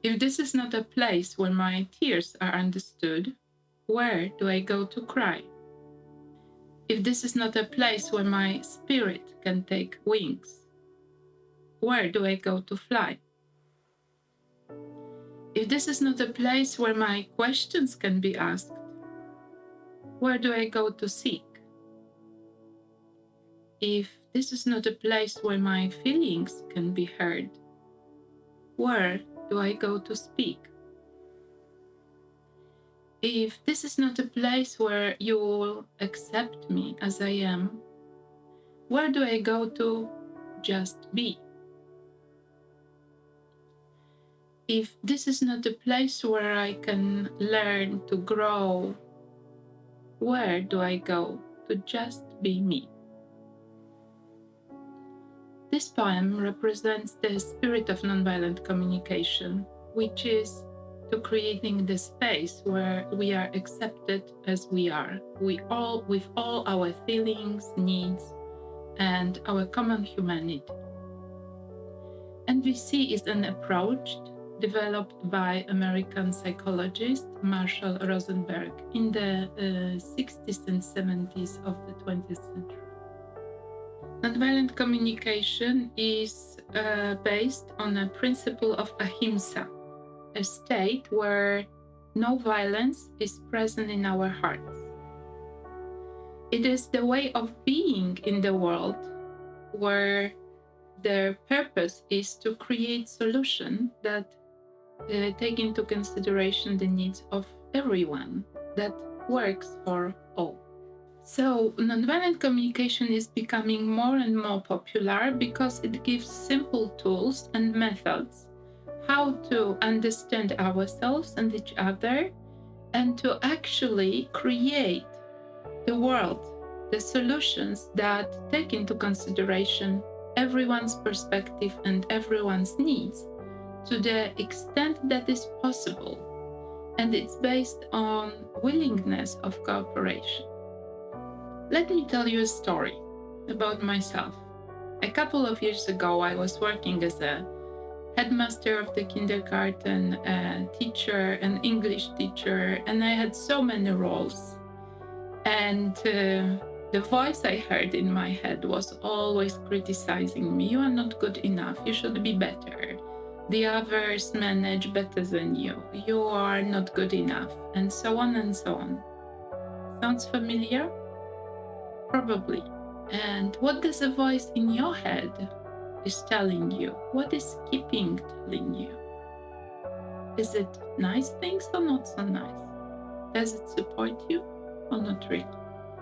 If this is not a place where my tears are understood, where do I go to cry? If this is not a place where my spirit can take wings, where do I go to fly? If this is not a place where my questions can be asked, where do I go to seek? If this is not a place where my feelings can be heard, where do I go to speak? If this is not a place where you will accept me as I am, where do I go to just be? If this is not a place where I can learn to grow, where do I go to just be me? This poem represents the spirit of nonviolent communication, which is to creating the space where we are accepted as we are, with all our feelings, needs, and our common humanity. NVC is an approach developed by American psychologist Marshall Rosenberg in the 60s and 70s of the 20th century. Nonviolent communication is based on a principle of ahimsa, a state where no violence is present in our hearts. It is the way of being in the world where the purpose is to create solutions that take into consideration the needs of everyone, that works for all. So, nonviolent communication is becoming more and more popular because it gives simple tools and methods how to understand ourselves and each other and to actually create the world, the solutions that take into consideration everyone's perspective and everyone's needs to the extent that is possible. And it's based on willingness of cooperation. Let me tell you a story about myself. A couple of years ago, I was working as a headmaster of the kindergarten, a teacher, an English teacher, and I had so many roles. And the voice I heard in my head was always criticizing me. You are not good enough. You should be better. The others manage better than you. You are not good enough. And so on and so on. Sounds familiar? Probably. And what does a voice in your head is telling you? What is keeping telling you? Is it nice things or not so nice? Does it support you or not really?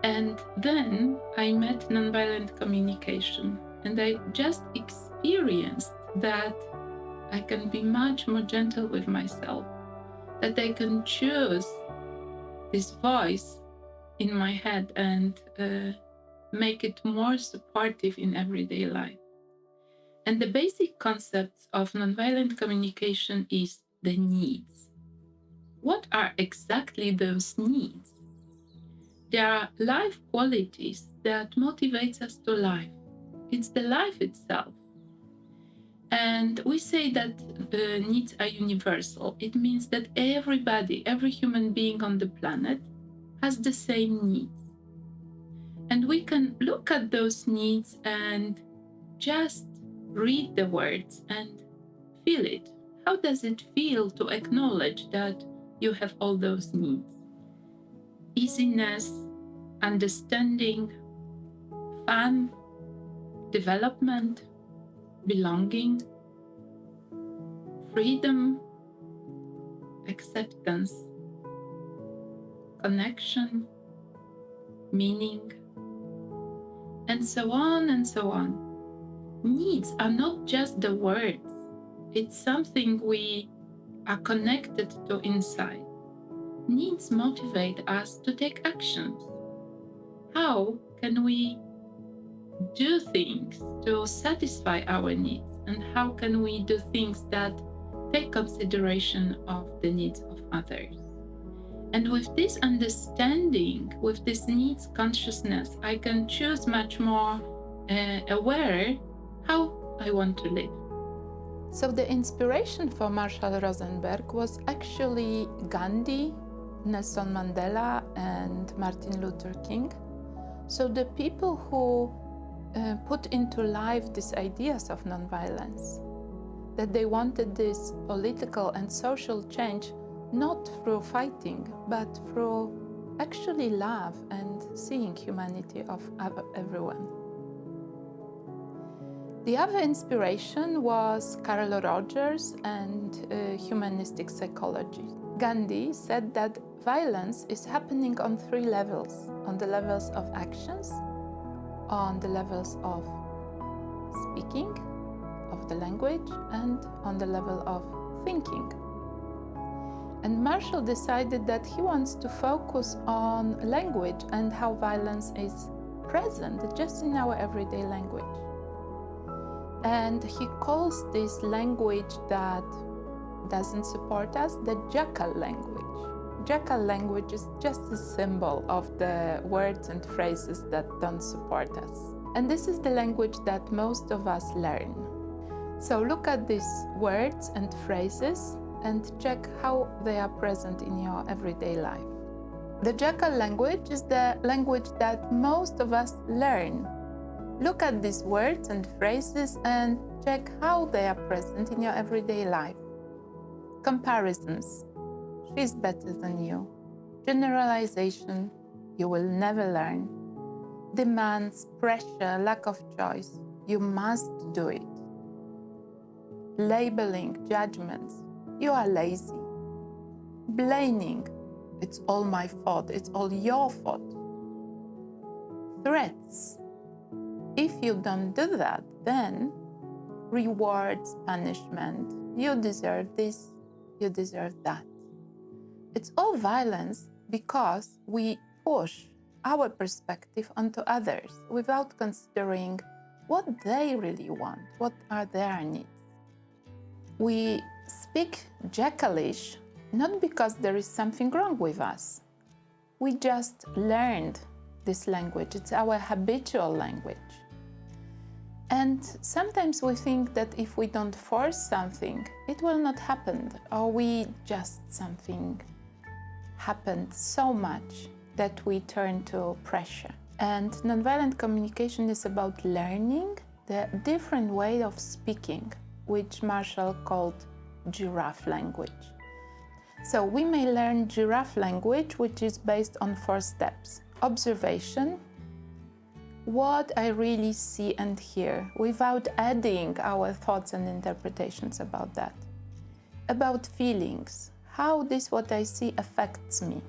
And then I met nonviolent communication, and I just experienced that I can be much more gentle with myself, that I can choose this voice in my head and make it more supportive in everyday life. And the basic concepts of nonviolent communication is the needs. What are exactly those needs? There are life qualities that motivates us to life. It's the life itself. And we say that needs are universal. It means that everybody, every human being on the planet has the same needs. And we can look at those needs and just read the words and feel it. How does it feel to acknowledge that you have all those needs? Easiness, understanding, fun, development, belonging, freedom, acceptance, connection, meaning, and so on and so on. Needs are not just the words. It's something we are connected to inside. Needs motivate us to take actions. How can we do things to satisfy our needs? And how can we do things that take consideration of the needs of others? And with this understanding, with this needs consciousness, I can choose much more aware how I want to live. So the inspiration for Marshall Rosenberg was actually Gandhi, Nelson Mandela, and Martin Luther King. So the people who put into life these ideas of nonviolence, that they wanted this political and social change not through fighting, but through actually love and seeing humanity of everyone. The other inspiration was Carl Rogers and humanistic psychology. Gandhi said that violence is happening on 3 levels: on the levels of actions, on the levels of speaking, of the language, and on the level of thinking. And Marshall decided that he wants to focus on language and how violence is present just in our everyday language. And he calls this language that doesn't support us the jackal language. Jackal language is just a symbol of the words and phrases that don't support us. And this is the language that most of us learn. So look at these words and phrases and check how they are present in your everyday life. The jackal language is the language that most of us learn. Look at these words and phrases and check how they are present in your everyday life. Comparisons. She's better than you. Generalization. You will never learn. Demands, pressure, lack of choice. You must do it. Labeling, judgments. You are lazy. Blaming. It's all my fault. It's all your fault. Threats. If you don't do that, then rewards, punishment. You deserve this, you deserve that. It's all violence because we push our perspective onto others without considering what they really want, what are their needs. We speak jackalish not because there is something wrong with us. We just learned this language. It's our habitual language. And sometimes we think that if we don't force something, it will not happen, or something happened so much that we turn to pressure. And nonviolent communication is about learning the different way of speaking, which Marshall called giraffe language. So we may learn giraffe language, which is based on 4 steps. Observation, what I really see and hear, without adding our thoughts and interpretations about that. About feelings, how this what I see affects me.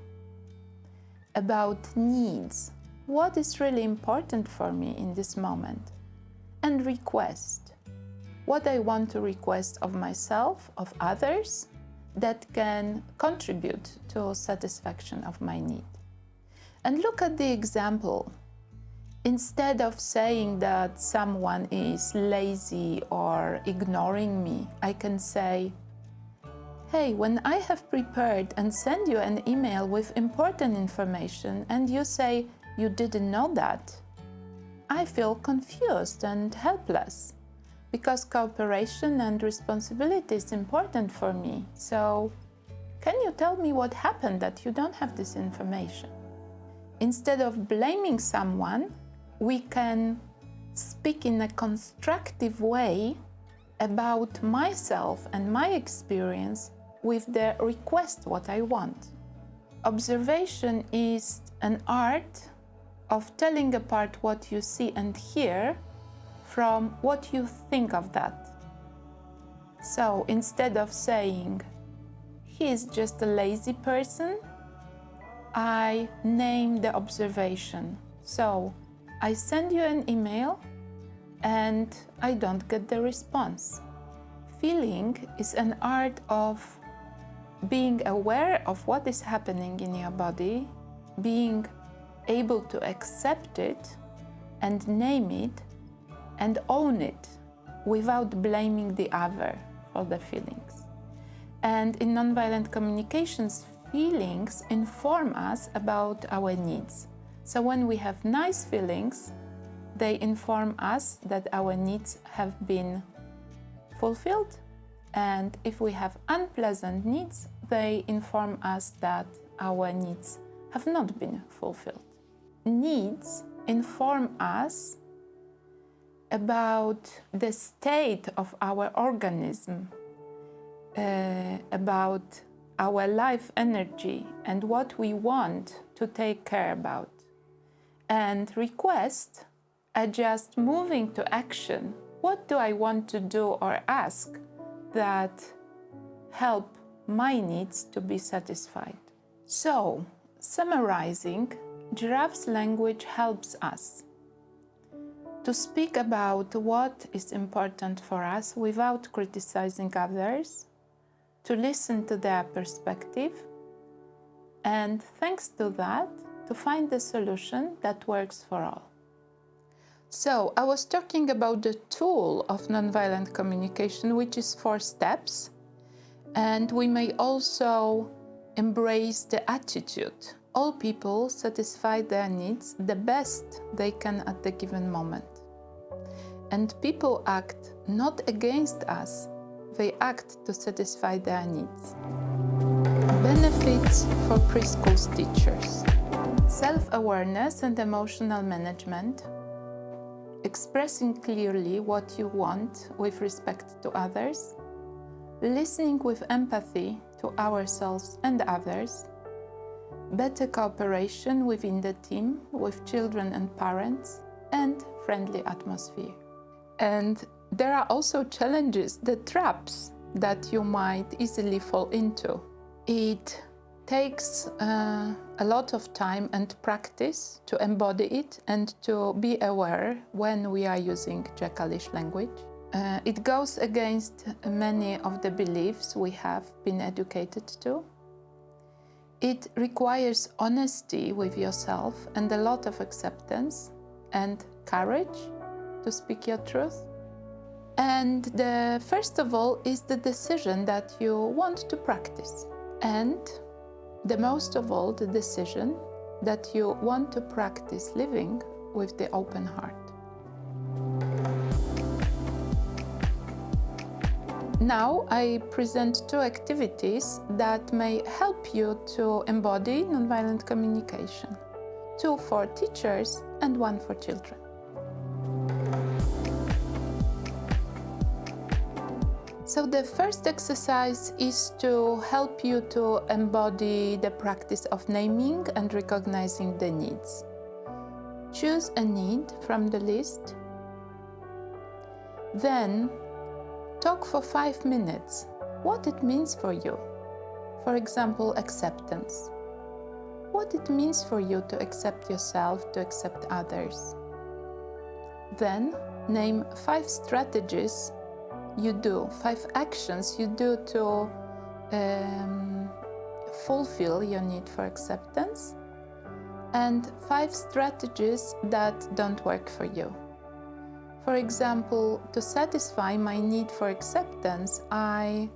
About needs, what is really important for me in this moment. And request, what I want to request of myself, of others, that can contribute to satisfaction of my need. And look at the example. Instead of saying that someone is lazy or ignoring me, I can say, hey, when I have prepared and send you an email with important information and you say you didn't know that, I feel confused and helpless because cooperation and responsibility is important for me. So, can you tell me what happened that you don't have this information? Instead of blaming someone, we can speak in a constructive way about myself and my experience with the request what I want. Observation is an art of telling apart what you see and hear from what you think of that. So instead of saying, he is just a lazy person, I name the observation. So I send you an email and I don't get the response. Feeling is an art of being aware of what is happening in your body, being able to accept it and name it and own it without blaming the other for the feelings. And in nonviolent communications, feelings inform us about our needs. So when we have nice feelings, they inform us that our needs have been fulfilled And if we have unpleasant needs, they inform us that our needs have not been fulfilled. Needs inform us about the state of our organism, about our life energy and what we want to take care about. And requests are just moving to action. What do I want to do or ask that help my needs to be satisfied? So, summarizing, Giraffe's language helps us to speak about what is important for us without criticizing others, to listen to their perspective, and thanks to that, to find a solution that works for all. So, I was talking about the tool of nonviolent communication, which is 4 steps, and we may also embrace the attitude. All people satisfy their needs the best they can at the given moment. And people act not against us, they act to satisfy their needs. Benefits for preschool teachers. Self-awareness and emotional management. Expressing clearly what you want with respect to others. Listening with empathy to ourselves and others. Better cooperation within the team, with children and parents, and friendly atmosphere. And there are also challenges, the traps that you might easily fall into. It takes a lot of time and practice to embody it and to be aware when we are using jackalish language. It goes against many of the beliefs we have been educated to. It requires honesty with yourself and a lot of acceptance and courage to speak your truth. And first of all is the decision that you want to practice. And the most of all, the decision that you want to practice living with the open heart. Now I present 2 activities that may help you to embody nonviolent communication. 2 for teachers and 1 for children. So the first exercise is to help you to embody the practice of naming and recognizing the needs. Choose a need from the list. Then talk for 5 minutes what it means for you. For example, acceptance. What it means for you to accept yourself, to accept others. Then name 5 strategies you do, 5 actions you do to fulfill your need for acceptance, and 5 strategies that don't work for you. For example, to satisfy my need for acceptance, I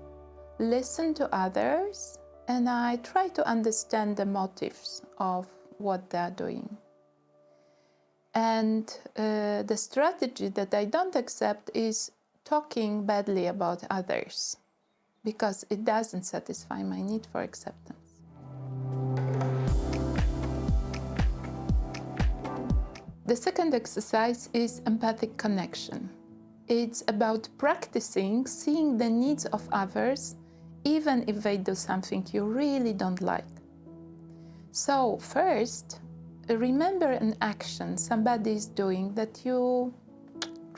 listen to others and I try to understand the motives of what they are doing. And the strategy that I don't accept is talking badly about others, because it doesn't satisfy my need for acceptance. The second exercise is empathic connection. It's about practicing seeing the needs of others, even if they do something you really don't like. So first, remember an action somebody is doing that you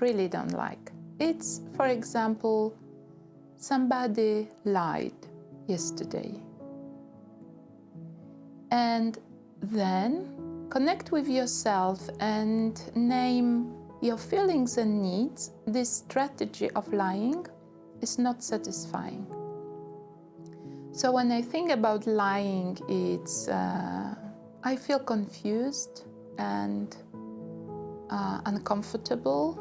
really don't like. It's, for example, somebody lied yesterday. And then connect with yourself and name your feelings and needs. This strategy of lying is not satisfying. So when I think about lying, it's I feel confused and uncomfortable,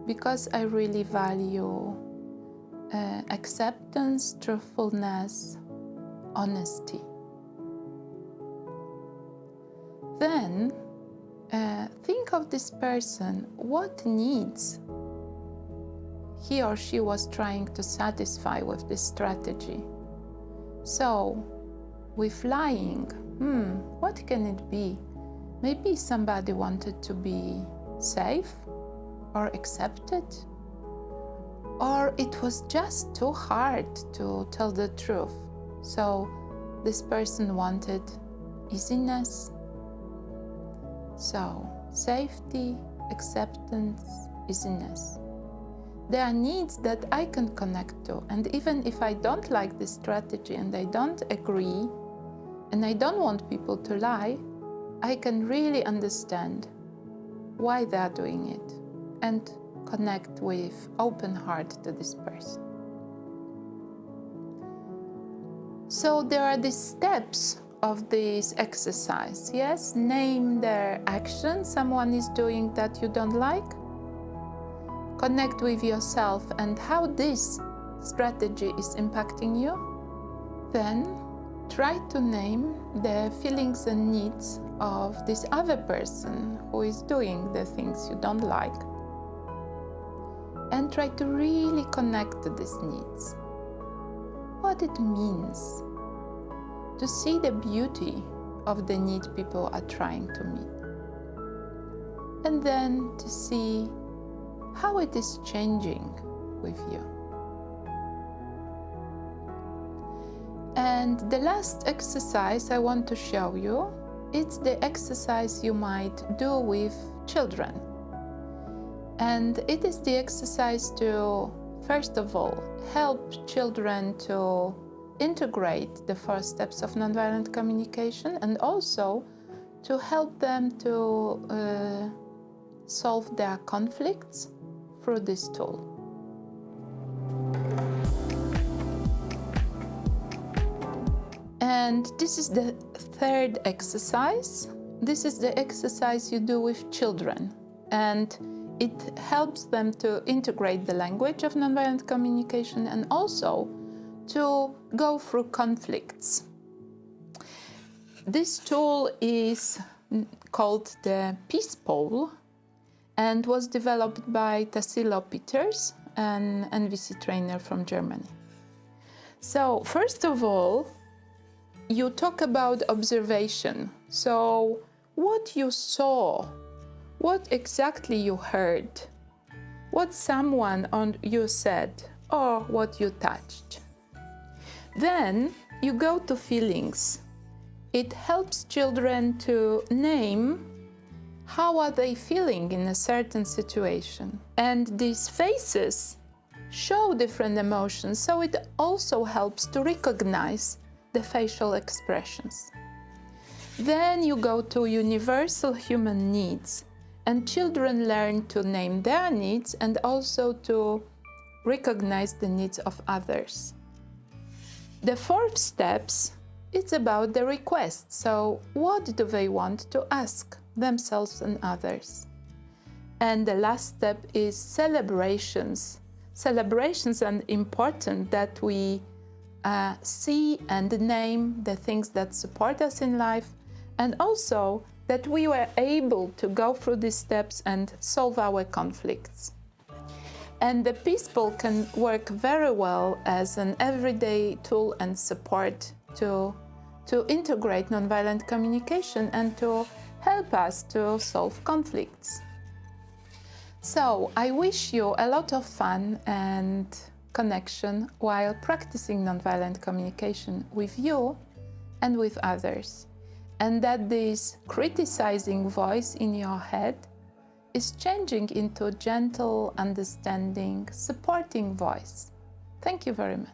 because I really value acceptance, truthfulness, honesty. Then think of this person, what needs he or she was trying to satisfy with this strategy. So, with lying, what can it be? Maybe somebody wanted to be safe or accepted, or it was just too hard to tell the truth. So this person wanted easiness. So safety, acceptance, easiness. There are needs that I can connect to, and even if I don't like this strategy and I don't agree and I don't want people to lie, I can really understand why they are doing it and connect with open heart to this person. So there are these steps of this exercise. Yes, name their action someone is doing that you don't like. Connect with yourself and how this strategy is impacting you. Then try to name the feelings and needs of this other person who is doing the things you don't like. And try to really connect to these needs. What it means to see the beauty of the need people are trying to meet. And then to see how it is changing with you. And the last exercise I want to show you, it's the exercise you might do with children. And it is the exercise to, first of all, help children to integrate the 4 steps of nonviolent communication, and also to help them to solve their conflicts through this tool. And this is the 3rd exercise. This is the exercise you do with children, and it helps them to integrate the language of nonviolent communication and also to go through conflicts. This tool is called the Peace Pole and was developed by Tassilo Peters, an NVC trainer from Germany. So first of all, you talk about observation. So what you saw, what exactly you heard, what someone on you said, or what you touched. Then you go to feelings. It helps children to name how are they feeling in a certain situation. And these faces show different emotions, so it also helps to recognize the facial expressions. Then you go to universal human needs, and children learn to name their needs and also to recognize the needs of others. The 4th steps, it's about the request. So what do they want to ask themselves and others? And the last step is celebrations. Celebrations are important, that we see and name the things that support us in life, and also that we were able to go through these steps and solve our conflicts. And the Peace Pole can work very well as an everyday tool and support to integrate nonviolent communication and to help us to solve conflicts. So I wish you a lot of fun and connection while practicing nonviolent communication with you and with others, and that this criticizing voice in your head is changing into a gentle, understanding, supporting voice. Thank you very much.